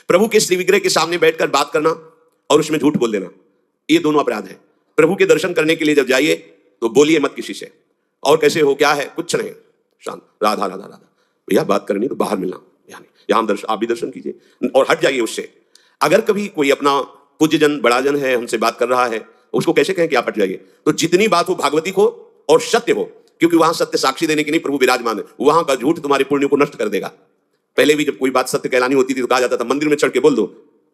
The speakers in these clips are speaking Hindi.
प्रभु के श्री विग्रह के सामने बैठकर बात करना और उसमें झूठ बोल देना, ये दोनों अपराध है। प्रभु के दर्शन करने के लिए जब जाइए तो बोलिए मत किसी से, और कैसे हो, क्या है, कुछ नहीं, शांत, राधा राधा राधा। भैया बात करनी तो बाहर मिलना, यानी यहाँ दर्शन, आप भी दर्शन कीजिए और हट जाइए उससे। अगर कभी कोई अपना पूज्यजन बड़ाजन है हमसे बात कर रहा है, उसको कैसे कहें कि आप हट जाइए? तो जितनी बात हो भागवतिक हो और सत्य हो, क्योंकि वहां सत्य साक्षी देने के लिए प्रभु विराजमान है। वहां का झूठ तुम्हारे पुण्य को नष्ट कर देगा। पहले भी जब कोई बात सत्य कहलानी होती थी तो कहा जाता था मंदिर में चढ़ के बोल दो,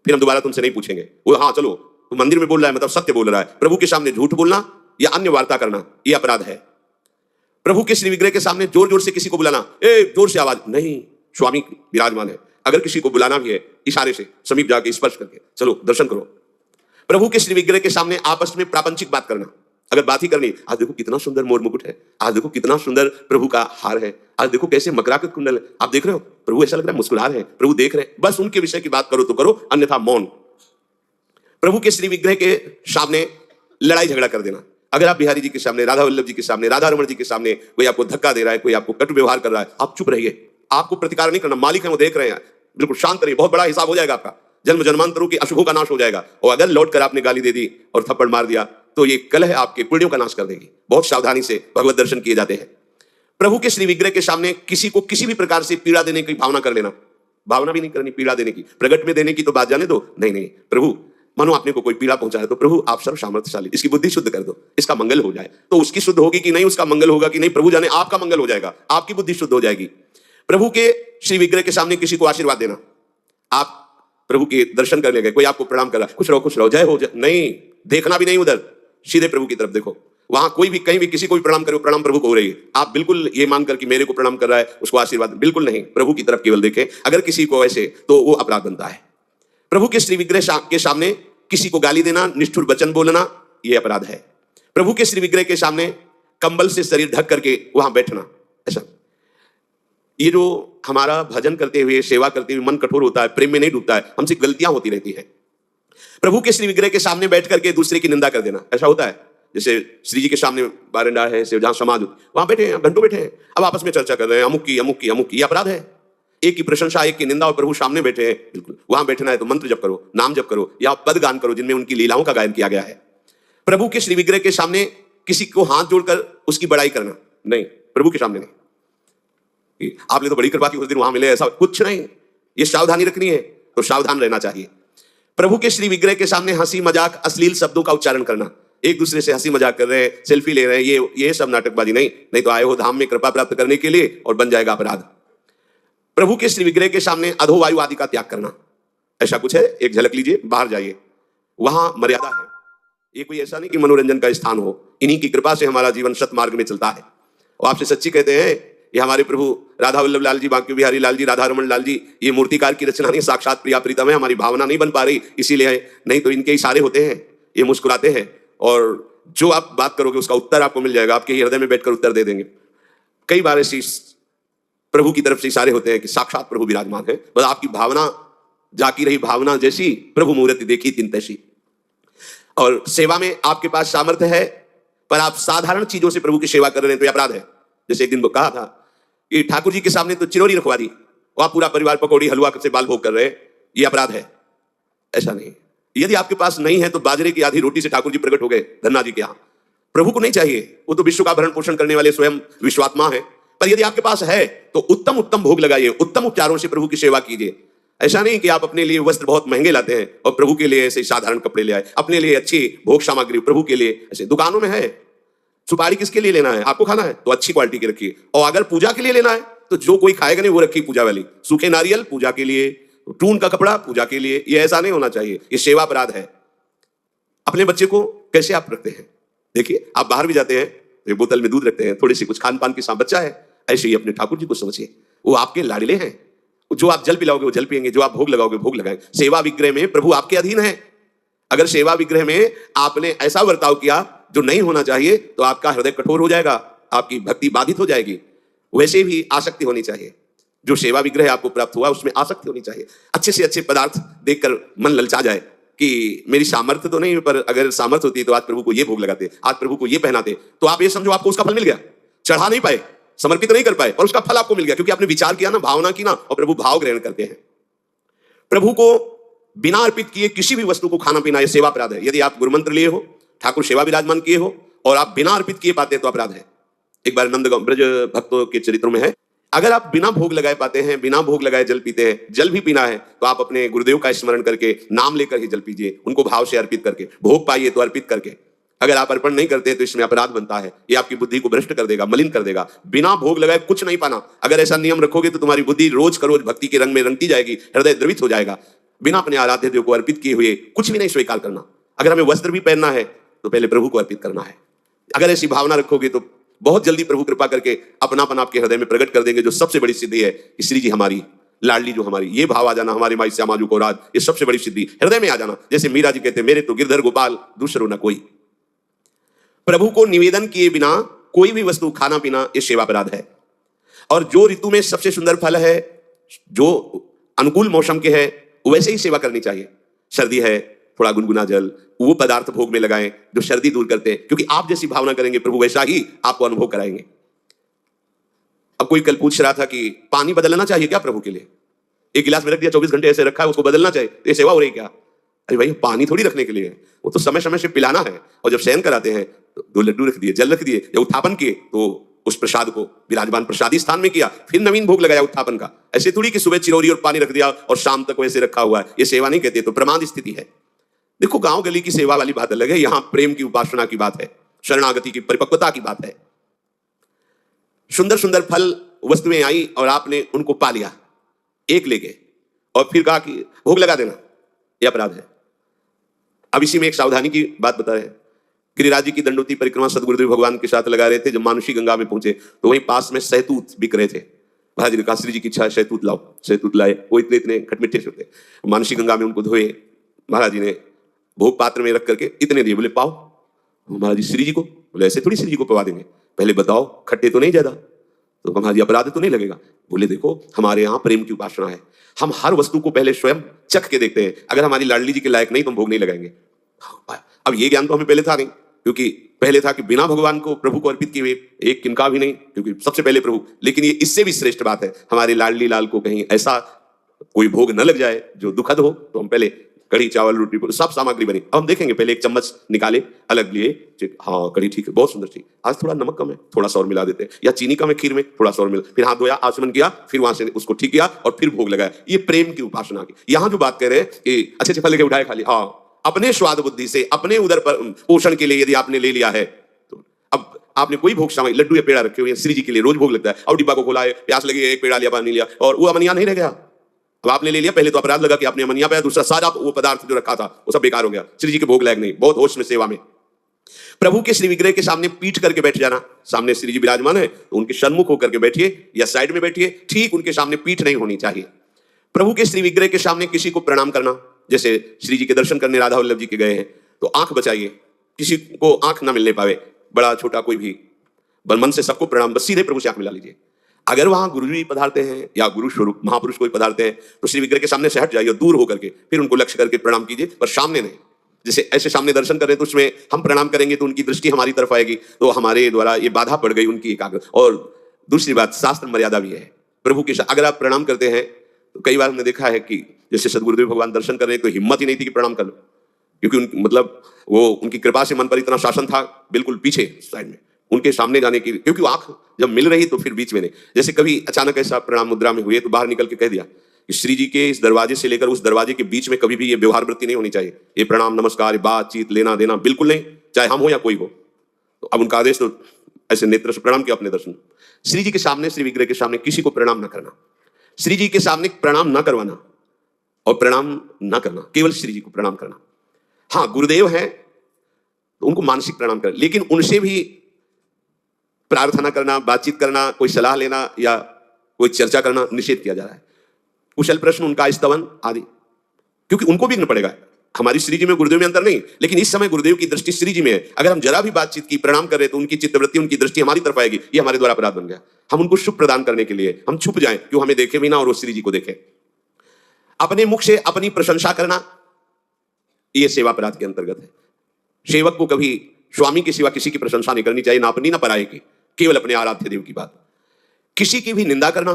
फिर हम दोबारा तुमसे नहीं पूछेंगे। वो हाँ चलो, तो मंदिर में बोल रहा है मतलब सत्य बोल रहा है। प्रभु के सामने झूठ बोलना या अन्य वार्ता करना, यह अपराध है। प्रभु के श्री विग्रह के सामने जोर जोर से किसी को बुलाना, ए जोर से आवाज नहीं, स्वामी विराजमान है। अगर किसी को बुलाना भी है, इशारे से समीप जाके स्पर्श करके चलो दर्शन करो। प्रभु के श्री विग्रह के सामने आपस में प्रापंचिक बात करना, अगर बात ही करनी, आज देखो कितना सुंदर मोर मुकुट है, आज देखो कितना सुंदर प्रभु का हार है, आज देखो कैसे मकराकृत कुंडल है, आप देख रहे हो, प्रभु ऐसा लग रहा है मुस्कुरा रहे हैं, प्रभु देख रहे हैं, बस उनके विषय की बात करो तो करो, अन्यथा मौन। प्रभु के श्री विग्रह के सामने लड़ाई झगड़ा कर देना। अगर आप बिहारी जी के सामने, राधा वल्लभ जी के सामने, राधा रमण जी के सामने कोई आपको धक्का दे रहा है, कोई आपको कटु व्यवहार कर रहा है, आप चुप रहिए, आपको प्रतिकार नहीं करना। मालिक है, वो देख रहे हैं, बिल्कुल शांत रहिए, बहुत बड़ा हिसाब हो जाएगा आपका, जन्म जन्मांतरों के अशुभों का नाश हो जाएगा। और अगर लौट कर आपने गाली दे दी और थप्पड़ मार दिया तो ये कलह आपके पुण्यों का नाश कर देगी। बहुत सावधानी से भगवत दर्शन किए जाते हैं। प्रभु के श्री विग्रह के सामने किसी को किसी भी प्रकार से पीड़ा देने की भावना कर लेना, भावना भी नहीं करनी पीड़ा देने की, प्रगट में देने की तो बात जाने दो, नहीं नहीं, प्रभु मानो आपने को कोई पीड़ा पहुंचा है तो प्रभु आप सर्व सामर्थ्यशाली, इसकी बुद्धि शुद्ध कर दो, इसका मंगल हो जाए। तो उसकी शुद्ध होगी कि नहीं, उसका मंगल होगा कि नहीं, प्रभु जाने, आपका मंगल हो जाएगा, आपकी बुद्धि शुद्ध हो जाएगी। प्रभु के श्री विग्रह के सामने किसी को आशीर्वाद देना, आप प्रभु के दर्शन करने गए, कोई आपको प्रणाम कर रहा है, खुश रहो जय हो, नहीं, देखना भी नहीं उधर, सीधे प्रभु की तरफ देखो। वहां कोई भी कहीं भी किसी को भी प्रणाम करो, प्रणाम प्रभु को हो रही है, आप बिल्कुल ये मानकर कि मेरे को प्रणाम कर रहा है उसको आशीर्वाद, बिल्कुल नहीं, प्रभु की तरफ केवल देखें। अगर किसी को ऐसे तो वो अपराध बनता है। प्रभु के श्री विग्रह के सामने किसी को गाली देना, निष्ठुर वचन बोलना, यह अपराध है। प्रभु के श्री विग्रह के सामने कंबल से शरीर ढक करके वहां बैठना, ऐसा, ये जो हमारा भजन करते हुए, सेवा करते हुए मन कठोर होता है, प्रेम में नहीं डूबता है, हमसे गलतियां होती रहती हैं। प्रभु के श्री विग्रह के सामने बैठ करके दूसरे की निंदा कर देना, ऐसा होता है। जैसे श्री जी के सामने बारंडा है, जहां समाज, वहां बैठे हैं, घंटों बैठे हैं, अब आपस में चर्चा कर रहे हैं, अमुक की, अपराध है। एक की प्रशंसा, एक की निंदा, और प्रभु सामने बैठे हैं, बिल्कुल वहां बैठना है तो मंत्र जप करो, नाम जप करो, या पद गान करो जिनमें उनकी लीलाओं का गायन किया गया है। प्रभु के श्री विग्रह के सामने किसी को हाथ जोड़कर उसकी बड़ाई करना, नहीं, प्रभु के सामने नहीं। आपने तो बड़ी कृपा की, उस दिन वहां मिले, ऐसा कुछ नहीं, ये सावधानी रखनी है, तो सावधान रहना चाहिए। प्रभु के श्री विग्रह के सामने हंसी मजाक, अश्लील शब्दों का उच्चारण करना, एक दूसरे से हंसी मजाक कर रहे हैं, सेल्फी ले रहे हैं, ये सब नाटकबाजी नहीं तो आए हो धाम में कृपा प्राप्त करने के लिए और बन जाएगा अपराध। प्रभु के श्री विग्रह के सामने अधोवायु आदि का त्याग करना, ऐसा कुछ है, एक झलक लीजिए, बाहर जाइए, वहां मर्यादा है। ये कोई ऐसा नहीं कि मनोरंजन का स्थान हो, इन्हीं की कृपा से हमारा जीवन सतमार्ग में चलता है। और आपसे सच्ची कहते हैं, ये हमारे प्रभु राधा वल्लभ लाल जी, बांके बिहारी लाल जी, राधा रमण लाल जी, ये मूर्तिकार की रचना नहीं, साक्षात प्रिया प्रीतम है। हमारी भावना नहीं बन पा रही इसीलिए, नहीं तो इनके इशारे होते हैं, ये मुस्कुराते हैं, और जो आप बात करोगे उसका उत्तर आपको मिल जाएगा, आपके हृदय में बैठकर उत्तर दे देंगे। कई बार ऐसी प्रभु की तरफ से इशारे होते हैं कि साक्षात प्रभु विराजमान है, बस आपकी भावना जाकी रही, भावना जैसी प्रभु मूर्ति देखी तिन तैसी। और सेवा में आपके पास सामर्थ्य है पर आप साधारण चीजों से प्रभु की सेवा कर रहे हैं तो यह अपराध है। जैसे एक दिन वो कहा था कि ठाकुर जी के सामने तो चिरौरी रखवा दी, और आप पूरा परिवार पकौड़ी हलवा से बाल भोग कर रहे हैं, यह अपराध है। ऐसा नहीं, यदि आपके पास नहीं है तो बाजरे की आधी रोटी से ठाकुर जी प्रकट हो गए धन्ना जी के यहाँ, प्रभु को नहीं चाहिए, वो तो विश्व का भरण पोषण करने वाले स्वयं विश्वात्मा है। पर यदि आपके पास है तो उत्तम उत्तम भोग लगाइए, उत्तम उपचारों से प्रभु की सेवा कीजिए। ऐसा नहीं कि आप अपने लिए वस्त्र बहुत महंगे लाते हैं और प्रभु के लिए ऐसे साधारण कपड़े ले आए, अपने लिए अच्छी भोग सामग्री प्रभु के लिए, ऐसे दुकानों में है, सुपारी किसके लिए लेना है, आपको खाना है तो अच्छी क्वालिटी की रखिए, और अगर पूजा के लिए लेना है तो जो कोई खाएगा नहीं वो रखिए पूजा वाली, सूखे नारियल पूजा के लिए, टून का कपड़ा पूजा के लिए, ये ऐसा नहीं होना चाहिए, ये सेवा अपराध है। अपने बच्चे को कैसे आप रखते हैं, देखिए आप बाहर भी जाते हैं एक बोतल में दूध रखते हैं, थोड़ी सी कुछ खान पान के साथ बच्चा है, ऐसे ही अपने ठाकुर जी को समझिए, वो आपके लाडले हैं, जो आप जल पिलाओगे वो जल पिएंगे, जो आप भोग लगाओगे भोग लगाएंगे। सेवा विग्रह में प्रभु आपके अधीन है। अगर सेवा विग्रह में आपने ऐसा बर्ताव किया जो नहीं होना चाहिए तो आपका हृदय कठोर हो जाएगा, आपकी भक्ति बाधित हो जाएगी। वैसे भी आसक्ति होनी चाहिए, जो सेवा विग्रह आपको प्राप्त हुआ उसमें आसक्ति होनी चाहिए। अच्छे से अच्छे पदार्थ देखकर मन ललचा जाए कि मेरी सामर्थ्य तो नहीं, पर अगर सामर्थ्य होती तो आज प्रभु को ये भोग लगाते, आज प्रभु को ये पहनाते, तो आप ये समझो आपको उसका फल मिल गया। चढ़ा नहीं पाए, समर्पित नहीं कर पाए, और उसका फल आपको मिल गया क्योंकि आपने विचार किया ना, भावना की ना, और प्रभु भाव ग्रहण करते हैं। प्रभु को बिना अर्पित किए किसी भी वस्तु को खाना पीना, यह सेवा अपराध है। यदि आप गुरुमंत्र लिए हो, ठाकुर सेवा विराजमान किए हो और आप बिना अर्पित किए पाते तो अपराध है। एक बार नंदगांव ब्रज भक्तों के चरित्रों में है, अगर आप बिना भोग लगाए पाते हैं, बिना भोग लगाए जल पीते हैं, जल भी पीना है तो आप अपने गुरुदेव का स्मरण करके नाम लेकर ही जल पीजिए, उनको भाव से अर्पित करके। भोग पाइए तो अर्पित करके। अगर आप अर्पण नहीं करते तो इसमें अपराध बनता है। ये आपकी बुद्धि को भ्रष्ट कर देगा, मलिन कर देगा। बिना भोग लगाए कुछ नहीं पाना। अगर ऐसा नियम रखोगे तो तुम्हारी बुद्धि रोज का रोज भक्ति के रंग में रंगती जाएगी, हृदय द्रवित हो जाएगा। बिना अपने आराध्य देव को अर्पित किए हुए कुछ भी नहीं स्वीकार करना। अगर हमें वस्त्र भी पहनना है तो पहले प्रभु को अर्पित करना है। अगर ऐसी भावना रखोगे तो बहुत जल्दी प्रभु कृपा करके अपनापन आपके हृदय में प्रकट कर देंगे, जो सबसे बड़ी सिद्धि है। श्री जी हमारी लाडली, जो हमारी, ये भाव आ जाना, हमारे माई श्यामाजू को राज, ये सबसे बड़ी सिद्धि हृदय में आ जाना। जैसे मीरा जी कहते, मेरे तो गिरधर गोपाल दूसरो न कोई। प्रभु को निवेदन किए बिना कोई भी वस्तु खाना पीना ये सेवा अपराध है। और जो ऋतु में सबसे सुंदर फल है, जो अनुकूल मौसम के है, वैसे ही सेवा करनी चाहिए। सर्दी है, थोड़ा गुनगुना जल, वो पदार्थ भोग में लगाएं जो सर्दी दूर करते हैं, क्योंकि आप जैसी भावना करेंगे प्रभु वैसा ही आपको अनुभव कराएंगे। अब कोई कल पूछ रहा था कि पानी बदलना चाहिए क्या प्रभु के लिए? एक गिलास में रख दिया, 24 घंटे ऐसे रखा है, उसको बदलना चाहिए, ये सेवा हो रही क्या? अरे भाई, पानी थोड़ी रखने के लिए है, वो तो समय समय से पिलाना है। और जब शयन कराते हैं तो 2 लड्डू रख दिए, जल रख दिए, या उत्थापन किए तो उस प्रसाद को विराजमान प्रसादी स्थान में किया, फिर नवीन भोग लगाया उत्थापन का। ऐसे थोड़ी कि सुबह चिरौरी और पानी रख दिया और शाम तक वैसे रखा हुआ है, ये सेवा नहीं कहते, तो प्रमाद स्थिति है। देखो, गांव गली की सेवा वाली बात अलग है, यहां प्रेम की उपासना की बात है, शरणागति की परिपक्वता की बात है। सुंदर सुंदर फल वस्तुएं आई और आपने उनको पा लिया एक लेके, और फिर कहा कि भोग लगा देना, यह अपराध है। अब इसी में एक सावधानी की बात बता रहे हैं। गिरिराज जी की दंडोती परिक्रमा सदगुरुदेव भगवान के साथ लगा रहे थे। जब मानुषी गंगा में पहुंचे तो वहीं पास में सहतूत बिक रहे थे। महाराज जी ने कहा, श्री जी की इच्छा है, सहतूत लाओ। सहतूत लाए, वो इतने इतने खटमिठे से होते। मानुषी गंगा में उनको धोए, महाराज जी ने भोग पात्र में रख करके इतने दिए, बोले पाओ। महाराज जी श्री जी को, बोले ऐसे थोड़ी श्री जी को पवा देंगे, पहले बताओ खट्टे तो नहीं ज्यादा? तो महाराज जी अपराध तो नहीं लगेगा? बोले देखो, हमारे यहाँ प्रेम की उपासना है, हम हर वस्तु को पहले स्वयं चख के देखते हैं, अगर हमारी लाडली जी के लायक नहीं तो हम भोग नहीं लगाएंगे। अब ये ज्ञान तो हमें पहले था नहीं, क्योंकि पहले था कि बिना भगवान को प्रभु को अर्पित किए हुए एक किनका भी नहीं, क्योंकि सबसे पहले प्रभु। लेकिन ये इससे भी श्रेष्ठ बात है, हमारे लाडली लाल को कहीं ऐसा कोई भोग न लग जाए जो दुखद हो, तो हम पहले कढ़ी चावल रोटी सब सामग्री बनी। अब हम देखेंगे, पहले एक चम्मच निकाले, अलग लिए, हाँ कढ़ी ठीक है, बहुत सुंदर ठीक, आज थोड़ा नमक कम है, थोड़ा सा और मिला देते हैं, या चीनी कम है खीर में, थोड़ा सा और मिला, फिर हाथ धोया, आचमन किया, फिर वहां से उसको ठीक किया और फिर भोग लगाया। ये प्रेम की उपासना की। यहाँ जो बात कह रहे हैं कि अच्छे फल लेके उठाए खा लिया, हाँ अपने स्वाद बुद्धि से, अपने उदर पर पोषण के लिए यदि आपने ले लिया है तो अब आपने कोई भोग सामग्री, लड्डू या पेड़ा रखे हुए हैं, श्री जी के लिए रोज भोग लगता है, और डिब्बा को खोला है, प्यास लगी, एक पेड़ा लिया, पानी लिया, और वो अमनिया नहीं रह गया। अब आपने ले लिया, पहले तो अपराध लगा कि आपने अमनिया पाया, दूसरा सारा वो पदार्थ जो रखा था वो सब बेकार हो गया, श्री जी के भोग लायक नहीं। बहुत होश में सेवा में प्रभु के श्री विग्रह के सामने पीठ करके बैठ जाना। सामने श्री जी विराजमान है तो उनके सन्मुख होकर के बैठिए या साइड में बैठिए, ठीक उनके सामने पीठ नहीं होनी चाहिए। प्रभु के श्री विग्रह के सामने किसी को प्रणाम करना, जैसे श्री जी के दर्शन करने राधा वल्लभ जी के गए हैं तो आंख बचाइए, किसी को आंख ना मिलने पावे, बड़ा छोटा कोई भी, मन से सबको प्रणाम, बस सीधे प्रभु से आंख मिला लीजिए। अगर वहां गुरु जी पधारते हैं या गुरु स्वरूप महापुरुष कोई पधारते हैं तो श्री विग्रह के सामने से हट जाइए, दूर होकर के फिर उनको लक्ष्य करके प्रणाम कीजिए, पर सामने नहीं। जैसे ऐसे सामने दर्शन कर रहे तो उसमें हम प्रणाम करेंगे तो उनकी दृष्टि हमारी तरफ आएगी, तो हमारे द्वारा ये बाधा पड़ गई उनकी एकाग्रता। और दूसरी बात, शास्त्र मर्यादा भी है प्रभु के साथ। अगर आप प्रणाम करते हैं तो कई बार हमने देखा है कि जैसे सदगुरुदेव भगवान दर्शन कर रहे हैं तो हिम्मत ही नहीं थी कि प्रणाम कर लो, क्योंकि मतलब वो उनकी कृपा से मन पर इतना शासन था, बिल्कुल पीछे साइड में उनके सामने जाने की, क्योंकि आंख जब मिल रही तो फिर बीच में नहीं। जैसे कभी अचानक ऐसा प्रणाम मुद्रा में हुए तो बाहर निकल के कह दिया कि श्री जी के इस दरवाजे से लेकर उस दरवाजे के बीच में कभी भी ये व्यवहार वृत्ति नहीं होनी चाहिए, ये प्रणाम नमस्कार बातचीत लेना देना बिल्कुल नहीं, चाहे हम हो या कोई हो। तो अब उनका आदेश, तो ऐसे नेत्र से प्रणाम किया अपने दर्शन। श्री जी के सामने, श्री विग्रह के सामने किसी को प्रणाम न करना, श्री जी के सामने प्रणाम न करवाना और प्रणाम न करना, केवल श्री जी को प्रणाम करना। हाँ गुरुदेव हैं तो उनको मानसिक प्रणाम करें, लेकिन उनसे भी प्रार्थना करना, बातचीत करना, कोई सलाह लेना या कोई चर्चा करना निषेध किया जा रहा है। कुशल प्रश्न, उनका स्तवन आदि, क्योंकि उनको भी विघ्न पड़ेगा। हमारी श्री जी में गुरुदेव में अंतर नहीं, लेकिन इस समय गुरुदेव की दृष्टि श्री जी में है। अगर हम जरा भी बातचीत की, प्रणाम कर रहे तो उनकी चित्तवृत्ति, उनकी दृष्टि हमारी तरफ आएगी, ये हमारे द्वारा अपराध बन गया। हम उनको शुभ प्रदान करने के लिए हम छुप जाएं, क्यों हमें देखे भी ना और वो श्री जी को देखे। अपने मुख से अपनी प्रशंसा करना, यह सेवा अपराध के अंतर्गत है। सेवक को कभी स्वामी के सिवा किसी की प्रशंसा नहीं करनी चाहिए, ना अपनी ना पराये की, केवल अपने आराध्य देव की बात। किसी की भी निंदा करना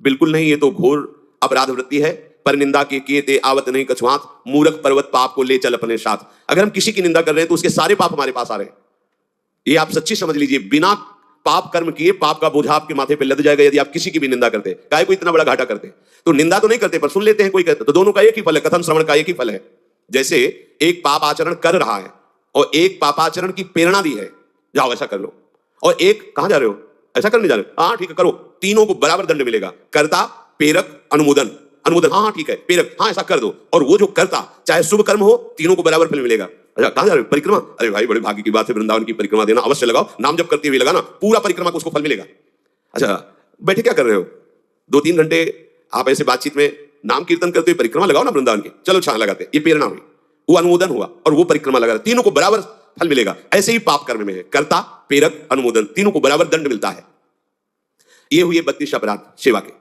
बिल्कुल नहीं, ये तो घोर अपराध वृत्ति है। पर निंदा के किए ते आवत नहीं कछुआत, मूर्ख पर्वत पाप को ले चल अपने साथ। अगर हम किसी की निंदा कर रहे हैं तो उसके सारे पाप हमारे पास आ रहे हैं। ये आप सच्ची समझ लीजिए, बिना पाप कर्म किए पाप का बोझा आपके माथे पे लद जाएगा यदि आप किसी की भी निंदा करते। काहे को इतना बड़ा घाटा करते? तो निंदा तो नहीं करते पर सुन लेते हैं कोई कहते, तो दोनों का एक ही फल है, कथन श्रवण का एक ही फल है। जैसे एक पाप आचरण कर रहा है और एक पापाचरण की प्रेरणा दी है, जाओ ऐसा कर लो, और एक कहां जा रहे हो, ऐसा करने जा रहे हो, हाँ ठीक है करो, तीनों को बराबर दंड मिलेगा। कर्ता, प्रेरक, अनुमोदन। अनुमोदन हाँ हाँ ठीक है, प्रेरक हाँ ऐसा कर दो, और वो जो कर्ता चाहे शुभ कर्म हो तीनों को बराबर फल मिलेगा। अच्छा कहां जा रहे हो, परिक्रमा? अरे भाई बड़े भाग्य की बात है, वृंदावन की परिक्रमा देना अवश्य लगाओ, नाम जप करते हुए लगाना, पूरा परिक्रमा को उसको फल मिलेगा। अच्छा बैठे क्या कर रहे हो, 2-3 घंटे आप ऐसे बातचीत में नाम कीर्तन करते हुए परिक्रमा लगाओ ना वृंदावन की, चलो छां लगाते, ये प्रेरणा हुई, वो अनुमोदन हुआ, और वो परिक्रमा लगा, तीनों को बराबर फल मिलेगा। ऐसे ही पाप कर्म में है, कर्ता, प्रेरक, अनुमोदन, तीनों को बराबर दंड मिलता है। ये हुए 32 अपराध सेवा के।